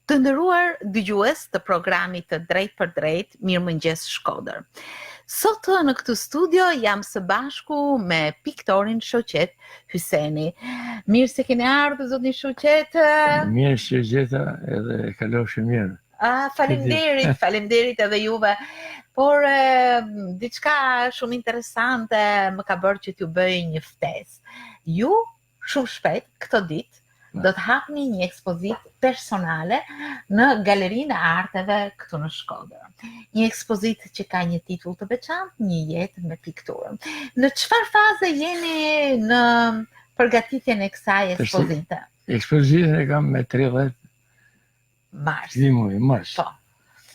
Të nderuar dëgjues të programit të Drejt për Drejt, Mirëmëngjes Shkodër. Sot në këtë studio jam së bashku me piktorin shoqet Hyseni. Mirë se keni ardhur zotni shoqet. Mirë shoqeta, edhe kalofshi mirë. Faleminderit edhe juve. Por diçka shumë interesante më ka bërë që t'ju bëj një ftesë. Ju shumë shpejt këtë ditë do të hapni një ekspozitë personale në Galerinë e Arteve këtu në Shkodër. Një ekspozitë që ka një titull të veçantë, Një jetë me pikturë. Në çfarë faze jeni në përgatitjen e kësaj ekspozite? Ekspozitën e kam me 30 Mars. Mars. Po.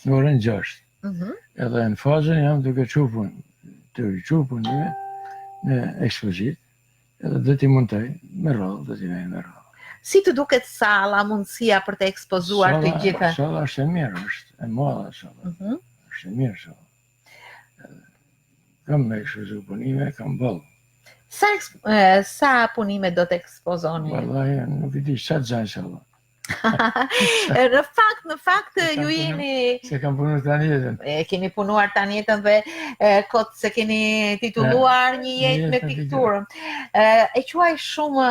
Në orën 6. Edhe në fazën jam duke çupun në ekspozitë, edhe do t'i montoj me radhë, do t'i vej me radhë. Si të duket salla, mundësia për të ekspozuar të gjitha? Salla është e mirë, është e madhe salla. Është e mirë salla. Kam me ekspozu punime, kam bëllë. Sa punime do të ekspozoni? Vallahi, nuk I di sa të gjanë salla. Në fakt ju jeni... Se kam punuar tani jetën. Keni punuar tani jetën dhe kot se keni titulluar Një jetë me pikturën. E quaj shumë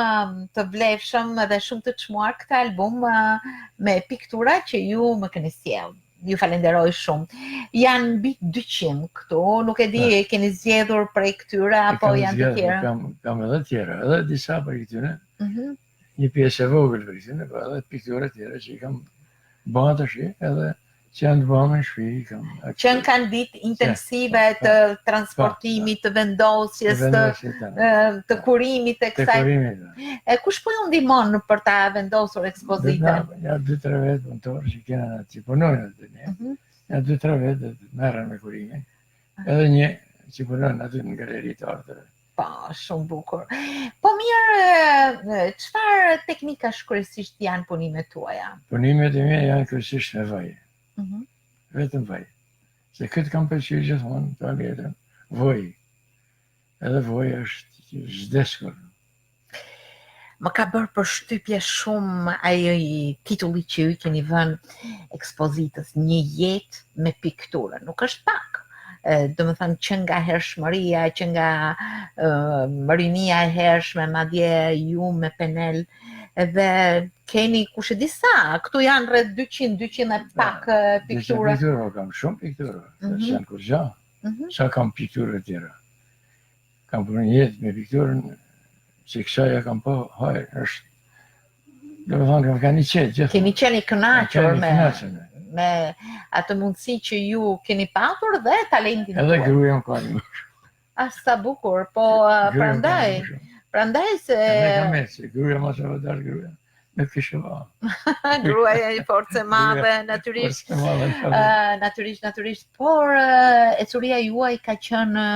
të vlefshëm dhe shumë të çmuar këtë album me piktura që ju më keni sjellë. Ju falenderoj shumë. Janë mbi 200 këtu, nuk e di, keni zgjedhur prej këtyre apo janë të tjera? Kam edhe tjera, edhe disa prej këtyre. Një pjesë e vogël për këtyre, po edhe piktura tjera që I kam bërë tash, edhe që janë të bëra në shtëpi, që kanë ditë intensive të transportimit, të vendosjes, të kurimit e kësaj. Kush po ju ndihmon për ta vendosur ekspozitën? Ja 2-3 vetë punëtorë që kena që punojnë aty ne. Ja 2-3 vetë merren me kurimin. Edhe një që punon aty në galeritë të arteve. Po, shumë bukur. Po mirë, çfarë teknikash kryesisht janë punimet tuaja? Punimet e mia janë kryesisht me vaj. Vetëm vaj. Se këtë kam pëlqyer gjithmonë, ta letën. Vaj. Edhe vaj është zhdeskur. Më ka bërë përshtypje shumë ai titulli që ju keni vënë ekspozitës, Një jetë me pikturë. Nuk është pak. Do më thënë që nga hershmëria, që nga rinia e hershme, madje ju me penel, edhe keni kush e di sa, këtu janë rreth 200 e pak piktura. 200 piktura, kam shumë piktura, janë kur gja, sa kam piktura tjera. Kam për një jetë me pikturën, që kësaja kam po, hajë, është, do më thënë, kam një qetë gjithë. Keni qenë I kënaqur me atë mundësi që ju keni patur dhe talentin edhe gruja më ka një. Sa bukur, po prandaj se... Ne kam se gruja më sa vëdar gruja, me kështë va. Gruaja një forcë madhe, natyrisht, por ecuria juaj ka qenë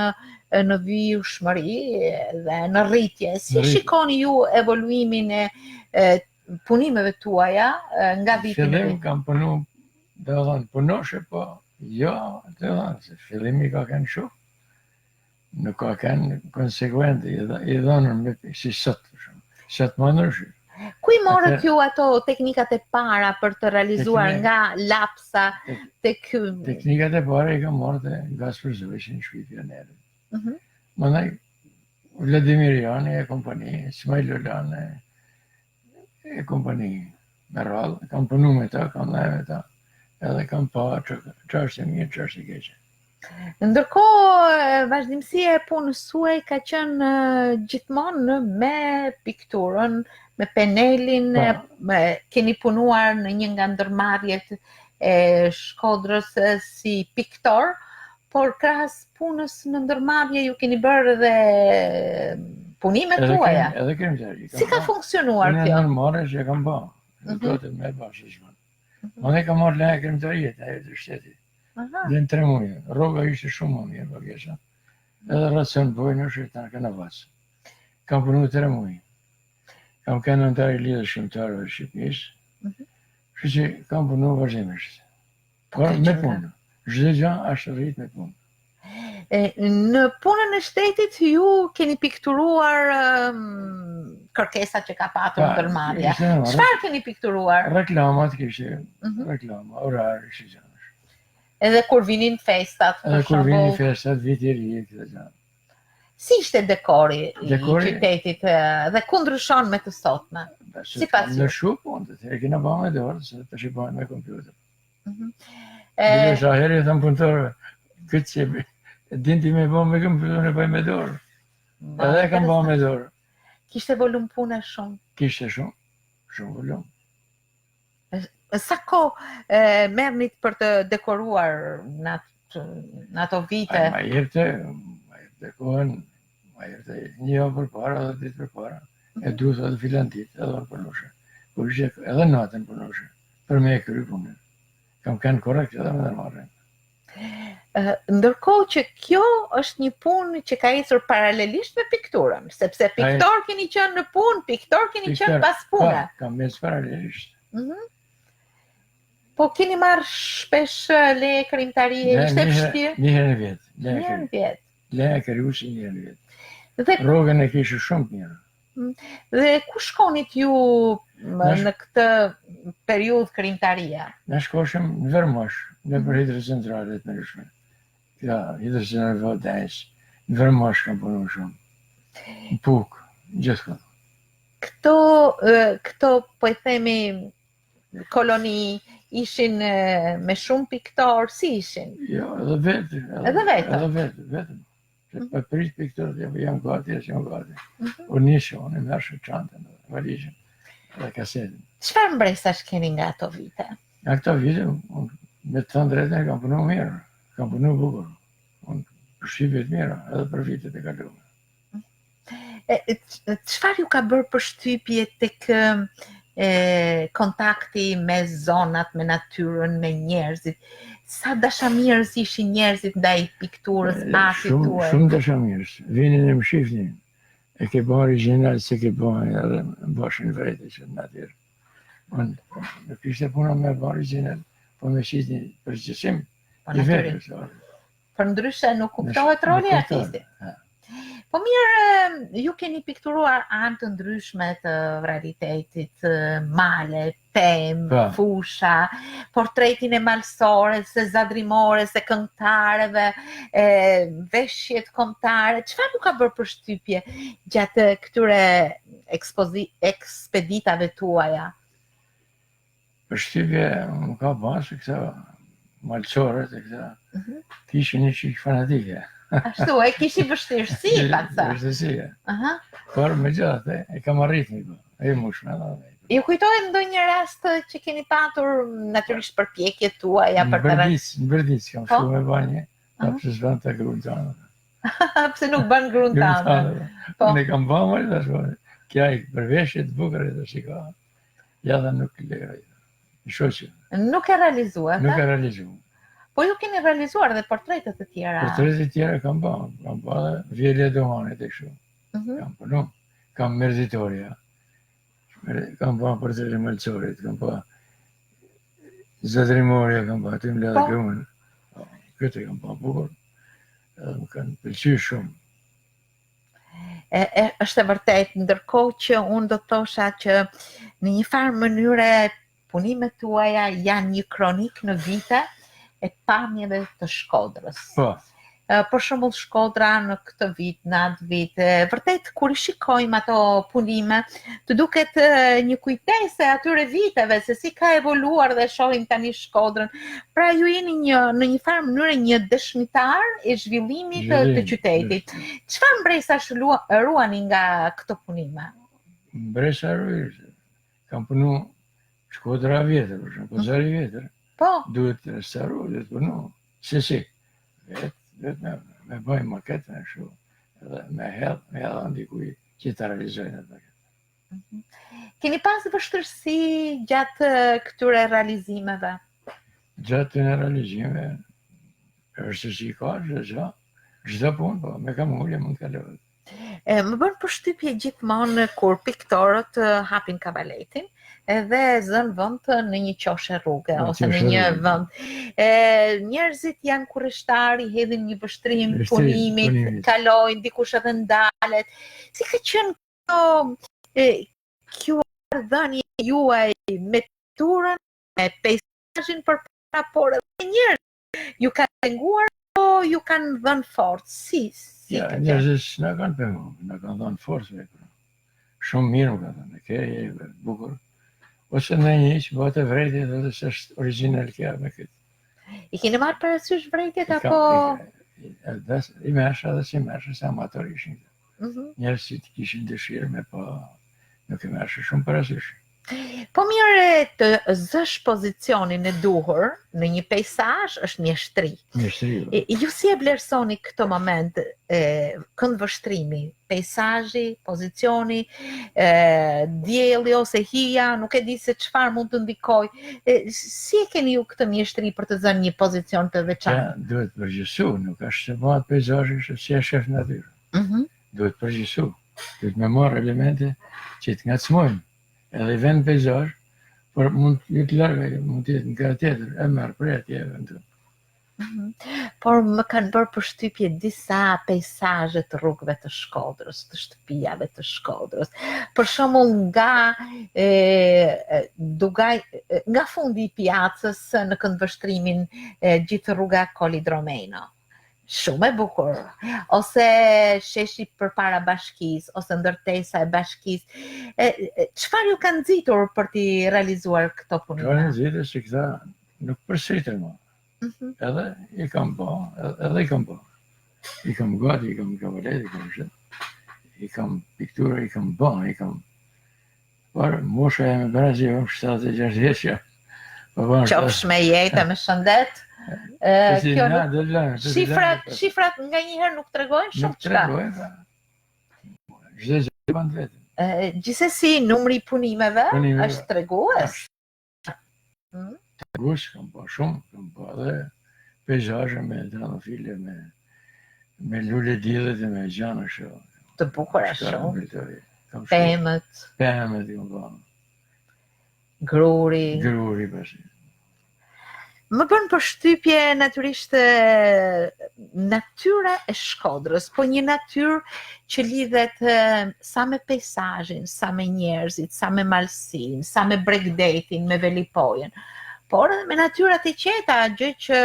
në vijshmëri dhe në rritje. Si shikoni ju evoluimin e punimeve tuaja nga vitin? Fillim kam punu, dhe dhënë punoshe, po jo, dhe dhënë, se fillimi ka kënë shumë. Nuk ka kënë konsekuenti, I dhënër me si sot më nërshë. Ku I morët ju ato teknikat e para për të realizuar nga lapsa? Teknikat e para I ka morë të Gaspar Zoveshin në shpi pionerit. Mëndaj, Vladimir Jani e kompani, Ismail Lulane e kompani me rrallë, kam punu me ta, kam dhe me ta, edhe kam pa që është e mirë, që është e keqe. Ndërkohë, vazhdimësia e punës suaj ka qenë gjithmonë me pikturën, me penelin, keni punuar në një nga ndërmarrjet e Shkodrës si piktor, por krahas punës në ndërmarrje ju keni bërë dhe punimet tuaja. Edhe kemi të. Si ka funksionuar kjo? Në ndërmarrje që kam ba, do të me bashkëshme. Më ne ka marrë lejë kremtarijet, ajo të shtetit. Dhe në 3 muaj, rroga ishte shumë më mirë përgesha. Edhe racion bojnë është të në këna vasë. Kam punu 3 muaj. Kam kënë nëntari lidhë shqimtarëve Shqipnisë. Që që kam punu vazhdimisht. Por me punë. Çdo gjë është rrit me punë. Në punën e shtetit ju keni pikturuar kërkesat që ka patur në ndërmarrje. ishte në Çfarë keni pikturuar? reklamat kishte, reklama, orar, kishte gjanash. Edhe kur vinin festat, Edhe për kur vini shembull, festat, viti i ri, këtë gjana. si ishte dekori i Dekori- qytetit dhe ku ndryshon me të sotme? Sipas Në ju. shumë punët, e kena bënë me dorë, se të shqipojnë me kompjuter. E, Dhe sa herë i thëmë punëtorëve, këtë që e din ti me bënë me kompjuter, e bëj me dorë. Edhe e kam bënë me dorë. Kishte volum pune shumë. Kishte shumë, shumë volum. Sa kohë merrnit për të dekoruar në ato vite? Ma jerte kohën, ma jerte një javë për para dhe ditë për para. E duhet edhe filan ditë, edhe orë përnushe. Por ishte edhe natën përnushe, për me e kry punën. Kam kanë korrekt edhe me dërmarrën. Ndërkohë që kjo është një punë që ka ecur paralelisht me pikturën, sepse piktor keni qenë në punë, piktor keni qenë pas pune. Kam mes paralelisht. Po keni marrë shpesh leje krijimtarie, ishte vështirë? Një herë në vjetë. Një herë në vjetë. Leja Kariusi një herë në vjetë. Dhe, Rrogën e kishë shumë të mirë. dhe ku shkonit ju në këtë periudhë krijimtarie? Ne shkoshëm në Vermosh, në për hidrocentralet në rishme. Kjo, hidrocentralet Valdajs, në Vermosh kam punu shumë. Në Puk, gjithë Këto po e themi koloni ishin me shumë piktor, si ishin? Jo, edhe vetë. Edhe vetë? Edhe vetë, vetëm. Se për prish piktorët, jam gati, jam gati. Unë nishë, unë e mërshë çantën, valizhen, edhe kasetën. Çfarë mbresash keni nga ato vite? Nga këto vite, me të thënë drejtën, kam punu mirë, kam punu bukur. Unë përshtypje të mira, edhe për vitet e kaluara. Çfarë ju ka bërë përshtypje tek kontakti me zonat, me natyrën, me njerëzit? Sa dashamirës ishin njerëzit ndaj pikturës, artit tuaj? Shumë dashamirës. Vinin e më shifnin. E ke bërë original, se ke bërë edhe më bëshin vrejtë që në natyrë. Unë nuk ishte puna me bërë original, po me shifnin përgjësim i vetës. Për ndryshe nuk kuptohet roli i artistit. Po mirë, ju keni pikturuar anë të ndryshme të realitetit, male, pemë, fusha, portretin e malsores, e zadrimores, e këngëtarëve, veshjet kombëtare. Çfarë ju ka bërë përshtypje gjatë këtyre ekspeditave tuaja? Përshtypje më ka bërë se këta malsorët e këta kishin një qikë fanatike. Ashtu, e kishi vështirësi, paksa. Vështirësi. Por me gjatë, e kam arrit një, e mushme. Ju kujtojnë ndonjë rast që keni patur natyrisht përpjekjet tuaja për të Në Bërdic, kam shku me banje, pse s'ban të grunë tanë. Pse nuk ban grunë tanë? Ne kam bëmë, dhe shkojnë, kja i përveshjet bukarit dhe shika, ja dhe nuk lejoj. Nuk e realizuat, Nuk e realizuat. Po ju keni realizuar dhe portretet të tjera? Portretet të tjera kam bëmë dhe Vjelja Dohanit e kështu. Kam punu, kam Merzitoria, kam bëmë portretet Malcorit, kam bëmë Zadrimoria, kam bëmë Tim Lada Grunë. Këtë kam bëmë bukur, edhe më kanë pëlqy shumë. Është e vërtet, ndërkohë që unë do të thosha që në një farë mënyre punimet tuaja janë një kronik në vite e pamjeve të Shkodrës. Për shembull Shkodra në këtë vit, në atë vit, vërtet kur i shikojmë ato punime, të duket një kujtesë atyre viteve se si ka evoluar dhe shohim tani Shkodrën. Pra ju jeni në një farë mënyrë një dëshmitar e zhvillimit të qytetit. Çfarë mbresash ruani nga këto punime? Mbresa ruaj, kam punu Shkodra vjetër, për shumë, Pozari vjetër. Duhet të restaurohet, duhet të punu. Si. Vetë me bëjmë maketën e shu, edhe me hedha ndikuj që të realizojnë atë maketë. Keni pas vështërsi gjatë këtyre realizimeve? Gjatë të në realizime, vështërsi ka çdo punë, po me kam ullje mund të kalohet. Më bën përshtypje gjithmonë kur piktorët hapin kabaletin edhe zën vend në një qoshe rruge ose në një vend. Njerëzit janë kurreshtar, i hedhin një vështrim punimit, kalojnë, dikush edhe ndalet. Si ka qenë Kjo dhënie juaj me turën, me peizazhin përpara, por edhe njerëz ju kanë penguar apo ju kanë dhënë forcë? Si Ja, këtë gjë? njerëzit na kanë penguar, na kanë dhënë forcë vepra. Shumë mirë më kanë thënë, ke je bukur. Ose ndonjë që bëhet e vërtetë edhe se është origjinal kjo me këtë. I keni marrë parasysh vërejtjet I apo? I mesha dhe si mesha, se amator ishin. Mhm. Njerëz që kishin dëshirë me pa, nuk i mesha shumë parasysh. Po mirë, të zësh pozicionin e duhur në një peizazh është mjeshtri. Mjeshtri. Ju si e vlerësoni këto moment, këndvështrimi, peizazhi, pozicioni, dielli ose hija, nuk e di se çfarë mund të ndikoj. Si e keni ju këtë mjeshtri për të zënë një pozicion të veçantë? Ja, duhet përgjithësu, nuk është se bëhet peizazhi kështu si e shef natyrë. Duhet përgjithësu, duhet me marrë elemente që të ngacmojnë. Edhe i vend peizazh, por mund të largë, mund të jetë nga tjetër, e merr për atje eventualisht. Por më kanë bërë përshtypje disa peizazhe të rrugëve të Shkodrës, të shtëpiave të Shkodrës. Për shembull nga fundi i pjacës në këndvështrimin gjithë rruga Kolidromeno. Shumë e bukur. Ose sheshi përpara bashkisë, ose ndërtesa e bashkisë. Çfarë ju kanë nxitur për t'i realizuar këto punime? Kanë nxitur se këta nuk përsëritën më. Edhe i kam bë, edhe i kam bë. I kam gati, i kam kavalet, i kam shët. I kam piktura, i kam bë, i kam... Por mosha e me brazi, jam 76 vjeçja. Qofsh me jetë, me shëndet. Shifrat nga njëherë nuk tregojnë shumë çka. Nuk tregojnë, çdo gjë bën vetëm. Gjithsesi, numri i punimeve është tregues. Tregues kam bë shumë, kam bë edhe peizazhe me dranofile, me lule diellit e me gjana kështu. Të bukura shumë. Pemët i kam bë. Gruri pasi. Më bën përshtypje natyrisht natyra e Shkodrës, po një natyrë që lidhet sa me peizazhin, sa me njerëzit, sa me malsinë, sa me bregdetin, me velipojën, por edhe me natyrat e qeta, gjë që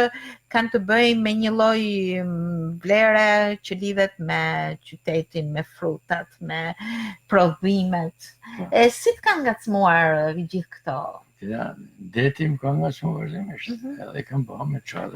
kanë të bëjnë me një lloj vlere që lidhet me qytetin, me frutat, me prodhimet. Si të kanë ngacmuar gjithë këto? Ja, deti më ka ngacmuar vazhdimisht, edhe kam bërë me çadër.